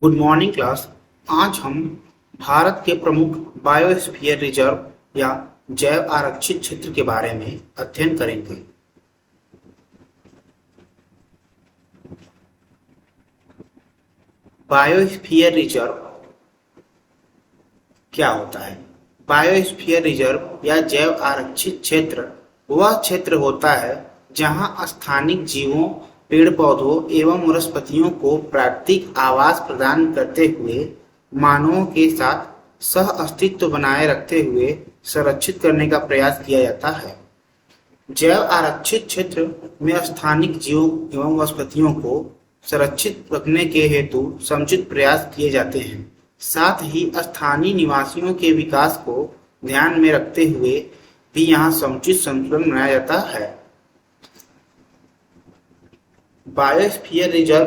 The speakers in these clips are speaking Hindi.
Good morning class. आज हम भारत के प्रमुख बायोस्फीयर रिजर्व या जैव आरक्षित क्षेत्र के बारे में अध्ययन करेंगे। बायोस्फीयर रिजर्व क्या होता है? बायोस्फीयर रिजर्व या जैव आरक्षित क्षेत्र वह क्षेत्र होता है जहां स्थानिक जीवों, पेड़ पौधों एवं वनस्पतियों को प्राकृतिक आवास प्रदान करते हुए मानवों के साथ सह अस्तित्व बनाए रखते हुए संरक्षित करने का प्रयास किया जाता है। जैव आरक्षित क्षेत्र में स्थानिक जीवों एवं वनस्पतियों को संरक्षित रखने के हेतु समुचित प्रयास किए जाते हैं। साथ ही स्थानीय निवासियों के विकास को ध्यान में रखते हुए भी यहाँ समुचित संतुलन बनाया जाता है। बायोस्फीयर रिजर्व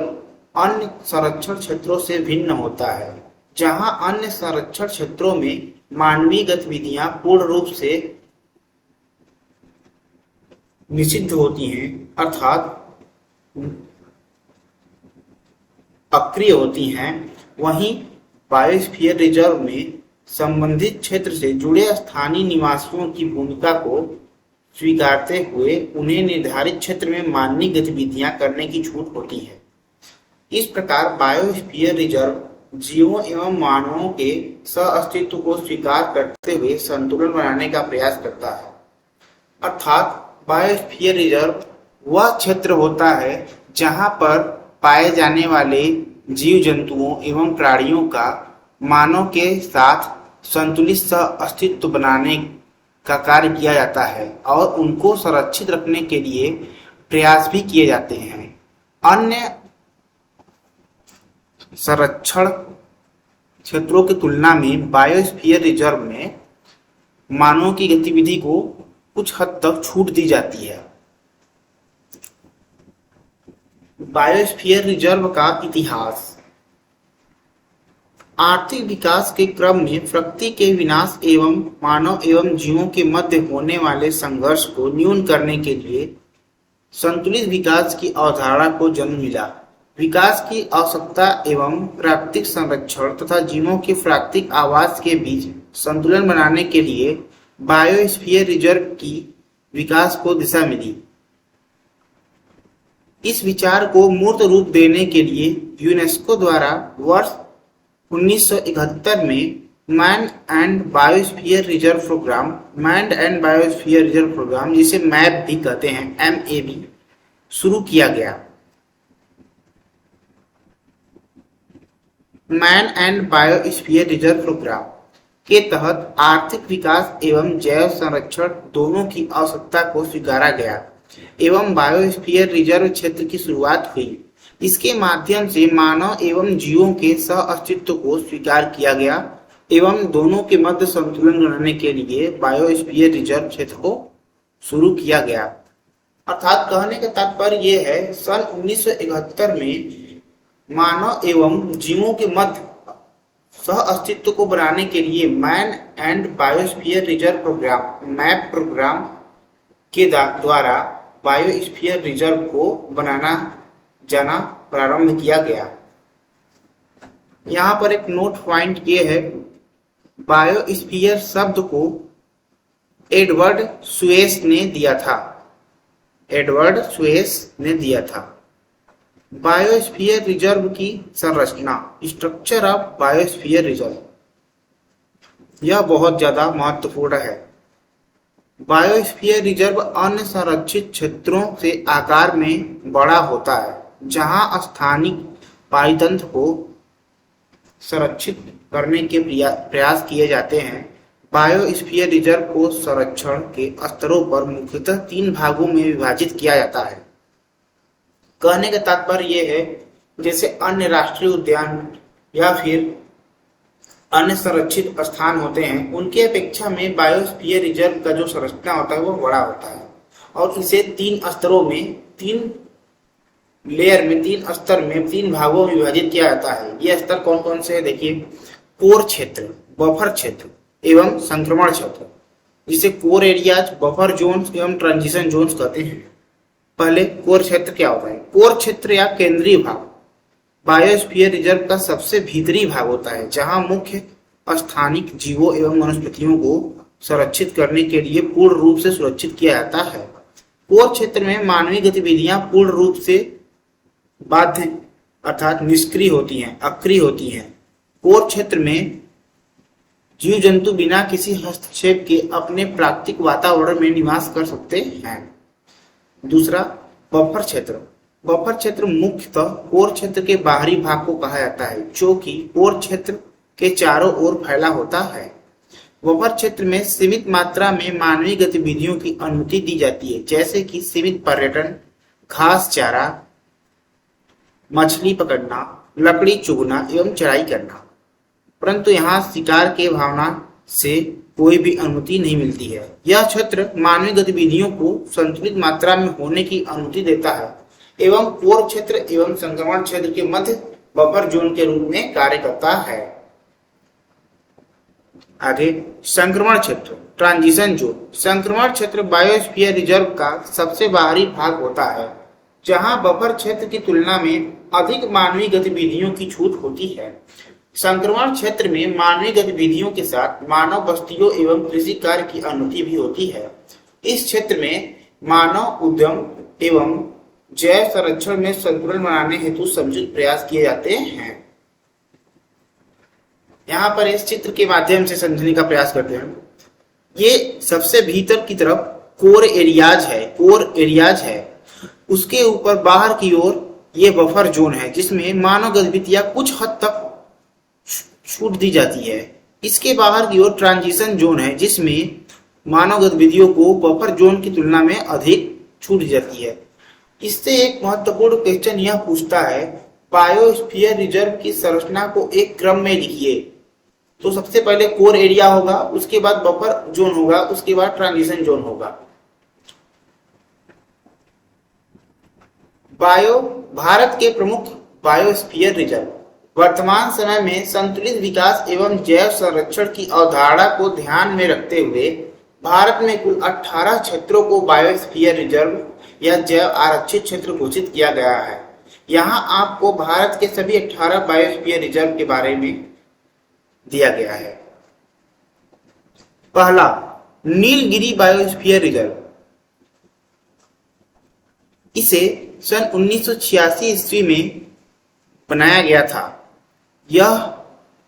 अन्य संरक्षण क्षेत्रों से भिन्न होता है, जहां अन्य संरक्षण क्षेत्रों में मानवीय गतिविधियां पूर्ण रूप से निषिद्ध होती हैं, अर्थात अक्रिय होती हैं। वहीं बायोस्फीयर रिजर्व में संबंधित क्षेत्र से जुड़े स्थानीय निवासियों की भूमिका को स्वीकारते हुए उन्हें निर्धारित क्षेत्र में मानवीय गतिविधियां करने की छूट होती है। इस प्रकार बायोस्फीयर रिजर्व जीवों एवं मानवों के सह अस्तित्व को स्वीकार करते हुए संतुलन बनाने का प्रयास करता है। अर्थात बायोस्फीयर रिजर्व वह क्षेत्र होता है जहां पर पाए जाने वाले जीव जंतुओं एवं प्राणियों का मानव के साथ संतुलित सह अस्तित्व बनाने का कार्य किया जाता है और उनको संरक्षित रखने के लिए प्रयास भी किए जाते हैं। अन्य संरक्षण क्षेत्रों की तुलना में बायोस्फीयर रिजर्व में मानव की गतिविधि को कुछ हद तक छूट दी जाती है। बायोस्फीयर रिजर्व का इतिहास। आर्थिक विकास के क्रम में प्रकृति के विनाश एवं मानव एवं जीवों के मध्य होने वाले संघर्ष को न्यून करने के लिए संतुलित विकास की अवधारणा को जन्म मिला। विकास की आवश्यकता एवं प्राकृतिक संरक्षण तथा जीवों के प्राकृतिक आवास के बीच संतुलन बनाने के लिए बायोस्फीयर रिजर्व की विकास को दिशा मिली। इस विचार को मूर्त रूप देने के लिए यूनेस्को द्वारा वर्ष 1971 में man and biosphere reserve programme, जिसे मैप भी कहते हैं, MAB, शुरू किया गया। Man and biosphere reserve programme के तहत आर्थिक विकास एवं जैव संरक्षण दोनों की आवश्यकता को स्वीकारा गया एवं बायोस्फीयर रिजर्व क्षेत्र की शुरुआत हुई। इसके माध्यम से मानव एवं जीवों के सह अस्तित्व को स्वीकार किया गया एवं दोनों के मध्य संतुलन बनाने के लिए बायोस्फीयर रिजर्व क्षेत्र को शुरू किया गया। अर्थात कहने का तात्पर्य यह है, सन 1971 में मानव एवं जीवों के मध्य सह अस्तित्व को बनाने के लिए man and biosphere reserve programme, MAB programme के द्वारा बायोस्फीयर रिजर्व को बनाना जाना प्रारंभ किया गया। यहाँ पर एक नोट पॉइंट ये है, बायोस्फीयर शब्द को एडवर्ड सुएस ने दिया था। बायोस्फीयर रिजर्व की संरचना, स्ट्रक्चर ऑफ बायोस्फीयर रिजर्व, यह बहुत ज्यादा महत्वपूर्ण है। बायोस्फीयर रिजर्व अन्य संरक्षित क्षेत्रों से आकार में बड़ा होता है, जहां स्थानिक पारितंत्र को संरक्षित करने के प्रयास किए जाते हैं। बायोस्फीयर रिजर्व को संरक्षण के स्तरों पर मुख्यतः 3 भागों में विभाजित किया जाता है। कहने का तात्पर्य यह है, जैसे अन्य राष्ट्रीय उद्यान या फिर अन्य संरक्षित स्थान होते हैं, उनके अपेक्षा में बायोस्फीयर रिजर्व का जो संरचना होता है वो बड़ा होता है और इसे 3 स्तरों में, 3 लेयर में, 3 स्तर में, 3 भागों में विभाजित किया जाता है। ये स्तर कौन कौन से है? देखिए, कोर क्षेत्र, बफर क्षेत्र एवं संक्रमण क्षेत्र, जिसे कोर एरियाज, बफर जोन्स एवं ट्रांजिशन जोन्स कहते हैं। पहले कोर क्षेत्र क्या होता है? कोर क्षेत्र या केंद्रीय भाग बायोस्फीयर रिजर्व का सबसे भीतरी भाग होता है, जहां मुख्य स्थानिक जीवों एवं वनस्पतियों को संरक्षित करने के लिए पूर्ण रूप से सुरक्षित किया जाता है। कोर क्षेत्र में मानवीय गतिविधियां पूर्ण रूप से बाध्य अर्थात निष्क्रिय होती हैं, अक्रिय होती हैं। कोर क्षेत्र में जीव जंतु बिना किसी हस्तक्षेप के अपने प्राकृतिक वातावरण में निवास कर सकते हैं। दूसरा, बफर क्षेत्र। बफर क्षेत्र मुख्यतः कोर क्षेत्र के बाहरी भाग को कहा जाता है, जो कि कोर क्षेत्र के चारों ओर फैला होता है। बफर क्षेत्र में सीमित मात्रा में मानवीय गतिविधियों की अनुमति दी जाती है, जैसे कि सीमित पर्यटन, घास चारा, मछली पकड़ना, लकड़ी चुगना एवं चराई करना। परंतु यहाँ शिकार के भावना से कोई भी अनुमति नहीं मिलती है। यह क्षेत्र मानवीय गतिविधियों को संतुलित मात्रा में होने की अनुमति देता है एवं कोर क्षेत्र एवं संक्रमण क्षेत्र के मध्य बफर जोन के रूप में कार्य करता है। आगे, संक्रमण क्षेत्र, ट्रांजिशन जोन। संक्रमण क्षेत्र बायोस्फीयर रिजर्व का सबसे बाहरी भाग होता है, जहां बफर क्षेत्र की तुलना में अधिक मानवीय गतिविधियों की छूट होती है। संक्रमण क्षेत्र में मानवीय गतिविधियों के साथ मानव बस्तियों एवं कृषि कार्य की अनुमति भी होती है। इस क्षेत्र में मानव उद्यम एवं जैव संरक्षण में संतुलन बनाने हेतु समुचित प्रयास किए जाते हैं। यहाँ पर इस चित्र के माध्यम से समझने का प्रयास करते हैं। ये सबसे भीतर की तरफ कोर एरियाज है। उसके ऊपर बाहर की ओर ये बफर जोन है, जिसमें मानव गतिविधियां कुछ हद तक छूट दी जाती है। इसके बाहर की ओर ट्रांजिशन जोन है, जिसमें मानव गतिविधियों को बफर जोन की तुलना में अधिक छूट दी जाती है। इससे एक महत्वपूर्ण क्वेश्चन यह पूछता है, बायोस्फीयर रिजर्व की संरचना को एक क्रम में लिखिए। तो सबसे पहले कोर एरिया होगा, उसके बाद बफर जोन होगा, उसके बाद ट्रांजिशन जोन होगा। भारत के प्रमुख बायोस्फीयर रिजर्व। वर्तमान समय में संतुलित विकास एवं जैव संरक्षण की अवधारणा को ध्यान में रखते हुए भारत में कुल 18 क्षेत्रों को बायोस्फीयर रिजर्व या जैव आरक्षित क्षेत्र घोषित किया गया है। यहाँ आपको भारत के सभी 18 बायोस्फीयर रिजर्व के बारे में दिया गया है। पहला, नीलगिरी बायोस्फीयर रिजर्व। इसे सन 1986 ईस्वी में बनाया गया था। यह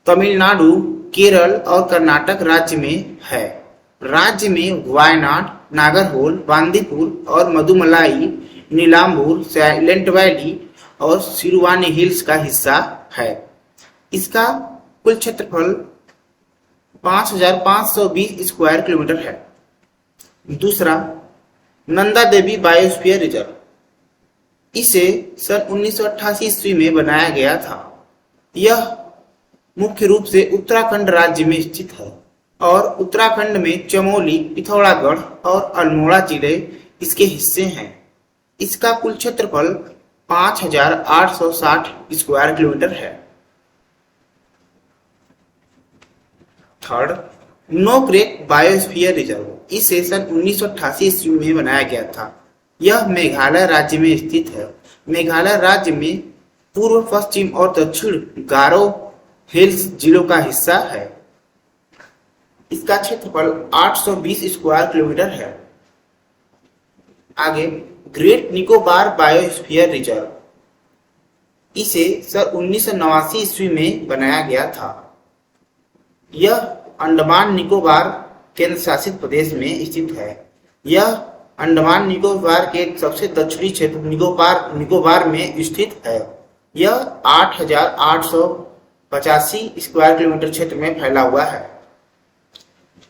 तमिलनाडु, केरल और कर्नाटक राज्य में है। राज्य में वायनाड, नागरहोल, बांदीपुर और मदुमलाई, नीलांबूर, साइलेंट वैली और सिरुवानी हिल्स का हिस्सा है। इसका कुल क्षेत्रफल 5520 स्क्वायर किलोमीटर है। दूसरा, नंदा देवी बायोस्फीयर रिजर्व। इसे सन 1988 ईस्वी में बनाया गया था। यह मुख्य रूप से उत्तराखंड राज्य में स्थित है और उत्तराखंड में चमोली, पिथौरागढ़ और अल्मोड़ा जिले इसके हिस्से हैं। इसका कुल क्षेत्रफल 5860 स्क्वायर किलोमीटर है। Third, Nokrek biosphere reserve. इसे सन 1988 ईस्वी में बनाया गया था। यह मेघालय राज्य में स्थित है। मेघालय राज्य में पूर्व, पश्चिम और दक्षिण गारो हिल्स जिलों का हिस्सा है। इसका क्षेत्रफल 820 स्क्वायर किलोमीटर है। आगे, ग्रेट निकोबार बायोस्फीयर रिजर्व। इसे सन 1989 ईस्वी में बनाया गया था। यह अंडमान निकोबार केंद्र शासित प्रदेश में स्थित है। यह अंडमान निकोबार के सबसे दक्षिणी क्षेत्र निकोबार में स्थित है। यह 8885 स्क्वायर किलोमीटर क्षेत्र में फैला हुआ है।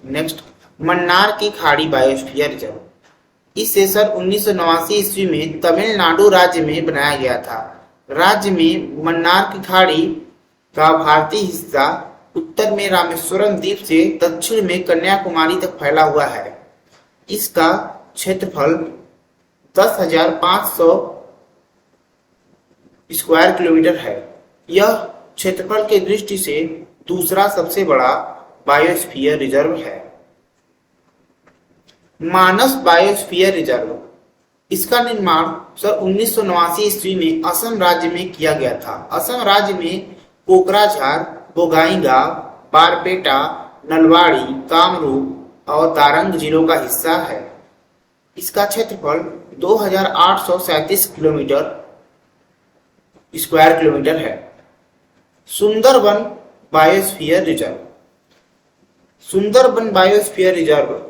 नेक्स्ट, मन्नार की खाड़ी बायोस्फीयर रिजर्व। इसे सन 1989 ईस्वी में तमिलनाडु राज्य में बनाया गया था। राज्य में मन्नार की खाड़ी का भारतीय हिस्सा उत्तर में रामेश्वरम द्वीप से दक्षिण में कन्याकुमारी तक फैला हुआ है। इसका क्षेत्रफल 10,500 स्क्वायर किलोमीटर है। यह क्षेत्रफल के दृष्टि से दूसरा सबसे बड़ा बायोस्फीयर रिजर्व है। मानस बायोस्फीयर रिजर्व। इसका निर्माण सन 1989 ईस्वी में असम राज्य में किया गया था। असम राज्य में कोकराझार, बोगाईगांव, बारपेटा, नलबाड़ी, कामरूप और दारंग जिलों का हिस्सा है। इसका क्षेत्रफल 2837 स्क्वायर किलोमीटर है। Sundarban biosphere reserve. Sundarban biosphere reserve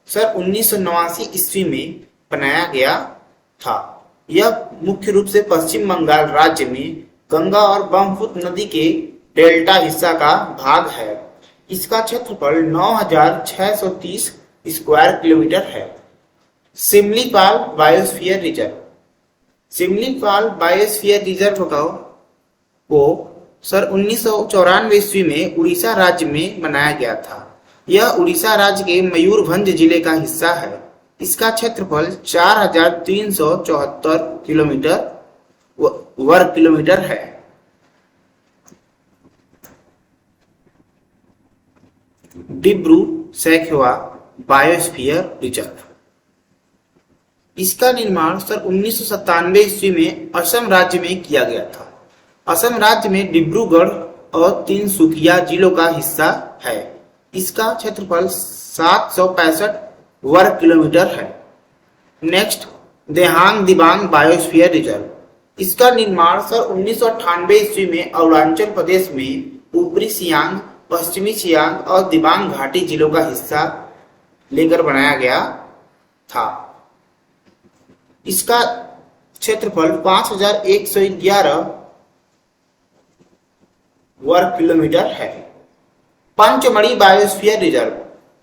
सन 1989 ईस्वी में बनाया गया था। यह मुख्य रूप से पश्चिम बंगाल राज्य में गंगा और ब्रह्मपुत्र नदी के डेल्टा हिस्सा का भाग है। इसका क्षेत्रफल 9630 स्क्वायर किलोमीटर है। Similipal biosphere reserve. Similipal biosphere reserve को सन 1994 ईस्वी में उड़ीसा राज्य में बनाया गया था। यह उड़ीसा राज्य के मयूरभंज जिले का हिस्सा है। इसका क्षेत्रफल 4374 वर्ग किलोमीटर है। Dibru Saikhowa biosphere reserve. इसका निर्माण सन 1997 ईस्वी में असम राज्य में किया गया था। असम राज्य में डिब्रूगढ़ और तिनसुकिया जिलों का हिस्सा है। इसका क्षेत्रफल 765 वर्ग किलोमीटर है। Next, Dihang Dibang biosphere reserve. इसका निर्माण सन 1998 ईस्वी में अरुणाचल प्रदेश में ऊपरी सियांग, पश्चिमी सियांग और दिबांग घाटी जिलों का हिस्सा लेकर बनाया गया था। इसका क्षेत्रफल 5111 वर्ग किलोमीटर है। Pachmarhi biosphere reserve.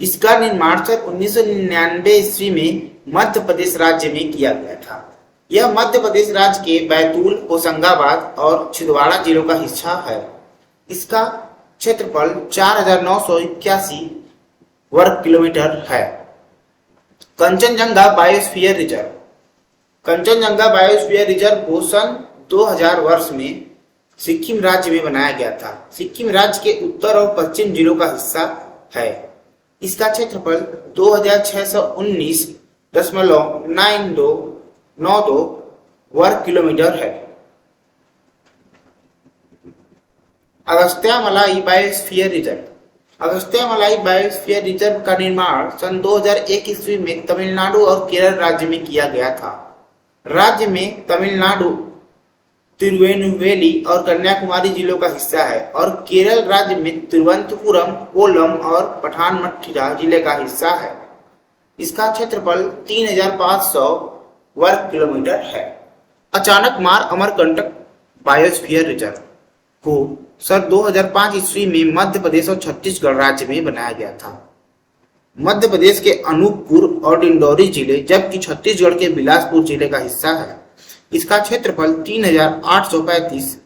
इसका निर्माण सन 1999 ईस्वी में मध्य प्रदेश राज्य में किया गया था। यह मध्य प्रदेश राज्य के बैतूल, होशंगाबाद और छिंदवाड़ा जिलों का हिस्सा है। इसका क्षेत्रफल 4981 वर्ग किलोमीटर है। Kanchenjunga biosphere reserve. Kanchenjunga biosphere reserve को सन 2000 वर्ष में सिक्किम राज्य में बनाया गया था। सिक्किम राज्य के उत्तर और पश्चिम जिलों का हिस्सा है। इसका क्षेत्रफल 2619.92 वर्ग किलोमीटर है। अगस्त्यामलाई बायोस्फीयर रिजर्व। अगस्त्यामलाई बायोस्फीयर रिजर्व का निर्माण सन 2001 ईस्वी में तमिलनाडु और केरल राज्य में किया गया था। राज्य में तमिलनाडु तिरुवेनुवेली और कन्याकुमारी जिलों का हिस्सा है और केरल राज्य में तिरुवनंतपुरम, कोल्लम और पठानमथिट्टा जिले का हिस्सा है। इसका क्षेत्रफल 3500 वर्ग किलोमीटर है। अचानकमार अमरकंटक बायोस्फीयर रिजर्व को सन 2005 ईस्वी में मध्य प्रदेश और छत्तीसगढ़ राज्य में बनाया गया था। मध्य प्रदेश के अनूपपुर और डिंडौरी जिले, जबकि छत्तीसगढ़ के बिलासपुर जिले का हिस्सा है। इसका क्षेत्रफल 3835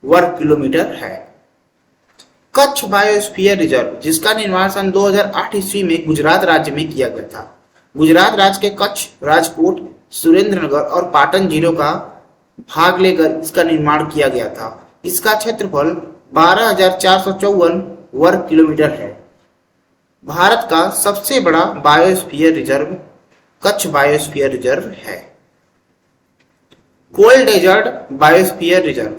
वर्ग किलोमीटर है। कच्छ बायोस्फीयर रिजर्व, जिसका निर्माण सन 2008 ईस्वी में गुजरात राज्य में किया गया था। गुजरात राज्य के कच्छ, राजकोट, सुरेंद्रनगर और पाटन जिलों का भाग लेकर इसका निर्माण किया गया था। इसका क्षेत्रफल 12,454 वर्ग किलोमीटर है। भारत का सबसे बड़ा biosphere reserve Kutch biosphere reserve है। कोल्ड डेजर्ट बायोस्फीयर रिजर्व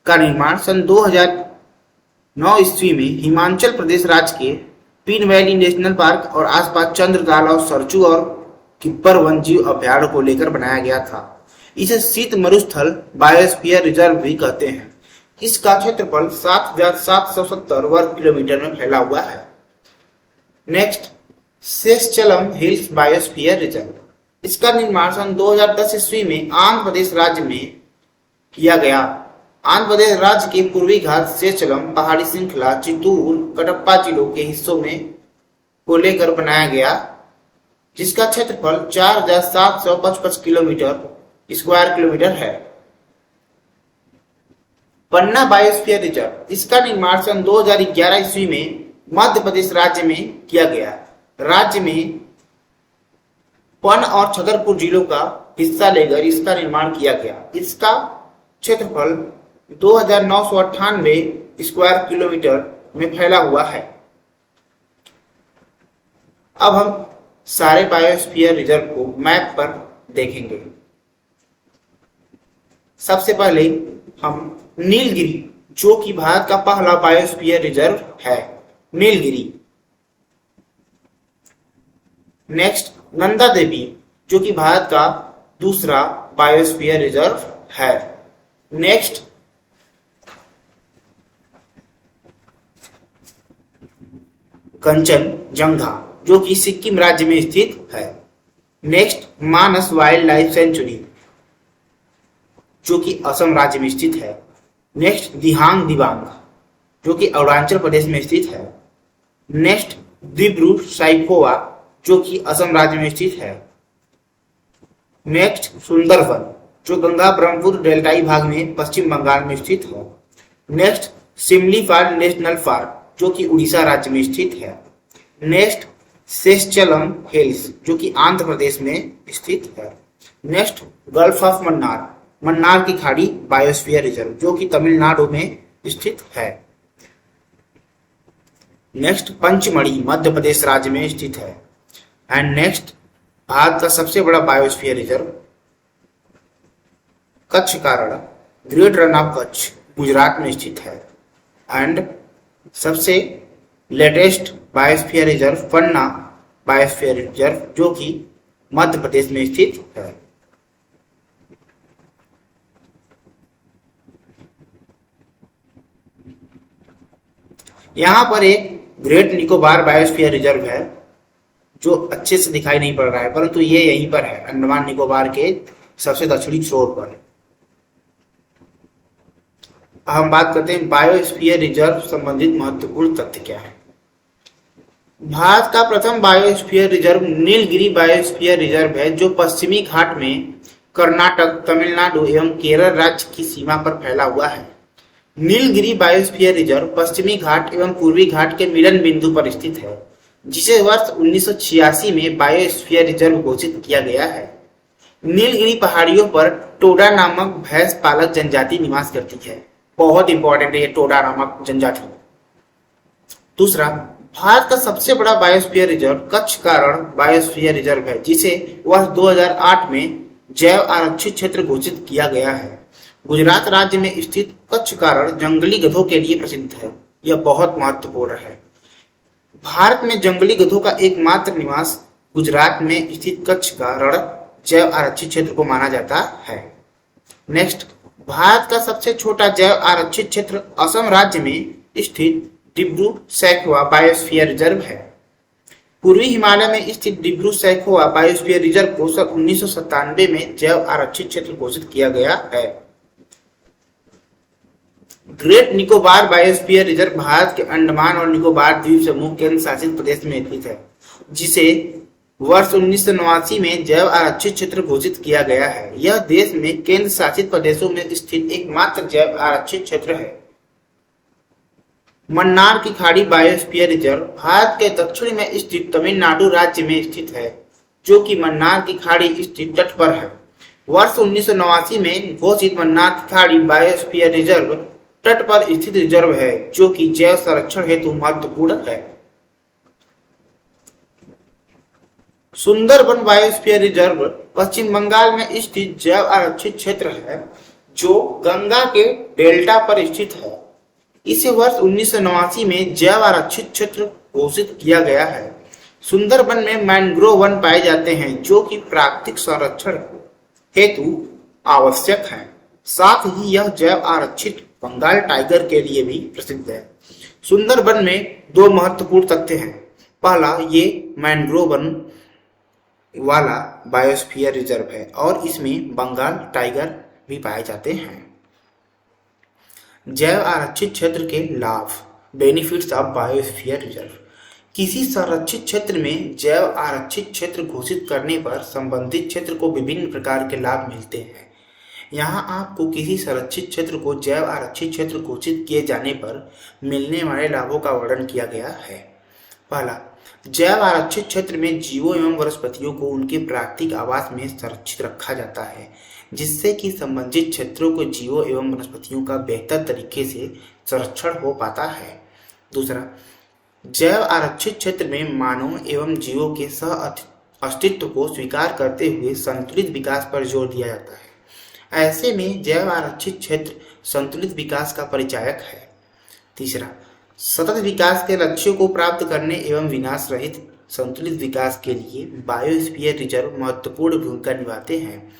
का निर्माण सन 2009 ईस्वी में हिमाचल प्रदेश राज्य के पीन वैली नेशनल पार्क और आसपास चंद्रताल और सरचू और किब्बर वन्यजीव अभ्यारण्य को लेकर बनाया गया था। इसे शीत मरुस्थल बायोस्फीयर रिजर्व भी कहते हैं। इसका क्षेत्रफल 7,770 वर्ग किलोमीटर में फैला हुआ है। Next, Seshachalam hills biosphere reserve. इसका निर्माण सन 2010 ईस्वी में आंध्र प्रदेश राज्य में किया गया। आंध्र प्रदेश राज्य के पूर्वी घाट, शेषचलम पहाड़ी श्रृंखला, चित्तूर, कटप्पा जिलों के हिस्सों में को लेकर बनाया गया, जिसका क्षेत्रफल 4,755 स्क्वायर किलोमीटर है। पन्ना बायोस्फीयर रिजर्व। इसका निर्माण सन 2011 ईस्वी में मध्य प्रदेश राज्य में किया गया। राज्य में पन और छतरपुर जिलों का हिस्सा लेकर इसका निर्माण किया गया। इसका क्षेत्रफल 2,998 स्क्वायर किलोमीटर में फैला हुआ है। अब हम सारे बायोस्फीयर रिजर्व को मैप पर देखेंगे। सबसे पहले हम नीलगिरी, जो कि भारत का पहला बायोस्फीयर रिजर्व है, नीलगिरी। नेक्स्ट नंदा देवी, जो कि भारत का दूसरा बायोस्फीयर रिजर्व है। नेक्स्ट कंचनजंगा, जो कि सिक्किम राज्य में स्थित है। नेक्स्ट मानस वाइल्ड लाइफ सेंचुरी, जो कि असम राज्य में स्थित है। नेक्स्ट दिहांग दिबांग, जो कि अरुणाचल प्रदेश में स्थित है। नेक्स्ट दिब्रू साइखोवा, जो कि असम राज्य में स्थित है। नेक्स्ट सुंदरवन, जो गंगा ब्रह्मपुत्र डेल्टाई भाग में पश्चिम बंगाल में स्थित है। नेक्स्ट सिमलीपाल नेशनल पार्क, जो कि उड़ीसा राज्य में स्थित है। नेक्स्ट सेस्चलम हिल्स, जो कि आंध्र प्रदेश में स्थित है। Next gulf of Mannar, Mannar की खाड़ी बायोस्फीयर रिजर्व, जो कि तमिलनाडु में स्थित है। नेक्स्ट पंचमढ़ी, मध्य प्रदेश राज्य में स्थित है। एंड नेक्स्ट भारत का सबसे बड़ा बायोस्फीयर रिजर्व कच्छ का रण, great run of Kutch, Gujarat में स्थित है। एंड सबसे लेटेस्ट बायोस्फीयर रिजर्व पन्ना बायोस्फीयर रिजर्व, जो कि मध्य प्रदेश में स्थित है। यहां पर एक ग्रेट निकोबार बायोस्फीयर रिजर्व है, जो अच्छे से दिखाई नहीं पड़ रहा है, परंतु ये यहीं पर है, अंडमान निकोबार के सबसे दक्षिणी छोर पर। हम बात करते हैं बायोस्फीयर रिजर्व संबंधित महत्वपूर्ण तथ्य क्या है। भारत का प्रथम biosphere reserve Nilgiri biosphere reserve है, जो पश्चिमी घाट में कर्नाटक, तमिलनाडु एवं केरल राज्य की सीमा पर फैला हुआ है। नीलगिरी बायोस्फीयर रिजर्व पश्चिमी घाट एवं पूर्वी घाट के मिलन बिंदु पर स्थित है, जिसे वर्ष 1986 में बायोस्फीयर रिजर्व घोषित किया गया है। नीलगिरी पहाड़ियों पर टोडा नामक भैंस पालक जनजाति निवास करती है। बहुत इंपॉर्टेंट है ये टोडा नामक जनजाति। दूसरा, भारत का सबसे बड़ा बायोस्फीयर रिजर्व कच्छ का रण बायोस्फीयर रिजर्व है, जिसे वर्ष 2008 में जैव आरक्षित क्षेत्र घोषित किया गया है। गुजरात राज्य में स्थित कच्छ का रण जंगली गधों के लिए प्रसिद्ध है। यह बहुत महत्वपूर्ण है। भारत में जंगली गधों का एकमात्र निवास गुजरात में स्थित कच्छ का रण जैव आरक्षित क्षेत्र को माना जाता है। नेक्स्ट, भारत का सबसे छोटा जैव आरक्षित क्षेत्र असम राज्य में स्थित डिब्रू सैखोवा बायोस्फीयर रिजर्व है। पूर्वी हिमालय में स्थित डिब्रू सैखोवा बायोस्फीयर रिजर्व को सन 1997 में जैव आरक्षित क्षेत्र घोषित किया गया है। Great Nicobar biosphere reserve Bharat के अंडमान और निकोबार द्वीप समूह केंद्र शासित प्रदेश में स्थित है, जिसे वर्ष 1989 में जैव आरक्षित क्षेत्र घोषित किया गया है। यह देश में केंद्र शासित प्रदेशों में स्थित एकमात्र जैव आरक्षित क्षेत्र है। मन्नार की खाड़ी बायोस्फीयर रिजर्व भारत के दक्षिण में स्थित तमिलनाडु राज्य में स्थित है, जो कि मन्नार की खाड़ी स्थित तट पर है। वर्ष 1989 में घोषित मन्नार की खाड़ी बायोस्फीयर रिजर्व तट पर स्थित रिजर्व है, जो कि जैव संरक्षण हेतु महत्वपूर्ण है। सुंदरबन बायोस्फीयर रिजर्व पश्चिम बंगाल में स्थित जैव आरक्षित क्षेत्र है, जो गंगा के डेल्टा पर स्थित है। इसे वर्ष 1989 में जैव आरक्षित क्षेत्र घोषित किया गया है। सुंदरबन में मैंग्रोव वन पाए जाते हैं, जो कि प्राकृतिक संरक्षण हेतु आवश्यक हैं। साथ ही यह जैव आरक्षित बंगाल टाइगर के लिए भी प्रसिद्ध है। सुंदरबन में दो महत्वपूर्ण तथ्य हैं। पहला, ये मैंग्रोव वन वाला बायोस्फीयर रिजर्व है और इसमें बंगाल टाइगर भी पाए जाते हैं। जैव आरक्षित क्षेत्र के लाभ, बेनिफिट्स ऑफ बायोस्फीयर रिजर्व। किसी संरक्षित क्षेत्र में जैव आरक्षित क्षेत्र घोषित करने पर संबंधित क्षेत्र को विभिन्न प्रकार के लाभ मिलते हैं। यहाँ आपको किसी संरक्षित क्षेत्र को जैव आरक्षित क्षेत्र घोषित किए जाने पर मिलने वाले लाभों का वर्णन किया गया है। पहला, जैव आरक्षित क्षेत्र में जीवों एवं वनस्पतियों को उनके प्राकृतिक आवास में संरक्षित रखा जाता है, जिससे कि संबंधित क्षेत्रों को जीवों एवं वनस्पतियों का बेहतर तरीके से संरक्षण हो पाता है। दूसरा, जैव आरक्षित क्षेत्र में मानव एवं जीवों के सह अस्तित्व को स्वीकार करते हुए संतुलित विकास पर जोर दिया जाता है। ऐसे में जैव आरक्षित क्षेत्र संतुलित विकास का परिचायक है। तीसरा, सतत विकास के लक्ष्यों को प्राप्त करने एवं विनाश रहित संतुलित विकास के लिए बायोस्फीयर रिजर्व महत्वपूर्ण भूमिका निभाते हैं।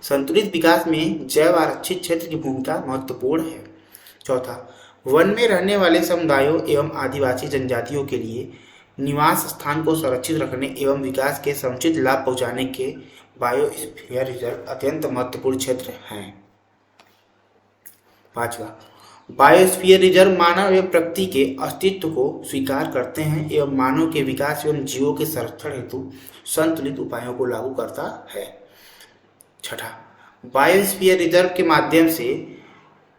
संतुलित विकास में जैव आरक्षित क्षेत्र की भूमिका महत्वपूर्ण है। चौथा, वन में रहने वाले समुदायों एवं आदिवासी जनजातियों के लिए निवास स्थान को सुरक्षित रखने एवं विकास के समुचित लाभ पहुंचाने के बायोस्फीयर रिजर्व अत्यंत महत्वपूर्ण क्षेत्र हैं। पांचवा, बायोस्फीयर रिजर्व मानव एवं प्रकृति के अस्तित्व को स्वीकार करते हैं एवं मानव के विकास एवं जीवों के संरक्षण हेतु संतुलित उपायों को लागू करता है। छठा, बायोस्फीयर रिजर्व के माध्यम से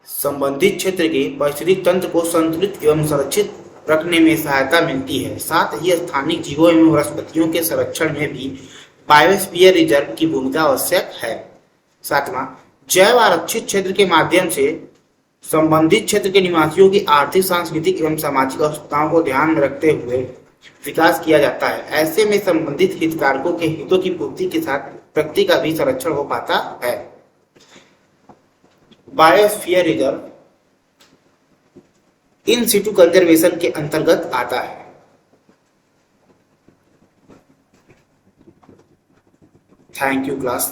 संबंधित क्षेत्र के पारिस्थितिक तंत्र को संतुलित एवं संरक्षित रखने में सहायता मिलती है। साथ ही स्थानिक जीवों एवं वनस्पतियों के संरक्षण में भी बायोस्फीयर रिजर्व की भूमिका आवश्यक है। सातवां, जैव आरक्षित क्षेत्र के माध्यम से संबंधित क्षेत्र के निवासियों की आर्थिक, सांस्कृतिक एवं सामाजिक आवश्यकताओं को ध्यान में रखते हुए विकास किया जाता है। ऐसे में संबंधित हितधारकों के हितों की पूर्ति के साथ प्रकृति का भी संरक्षण हो पाता है। Biosphere reserve in Situ conservation के अंतर्गत आता है। Thank you class.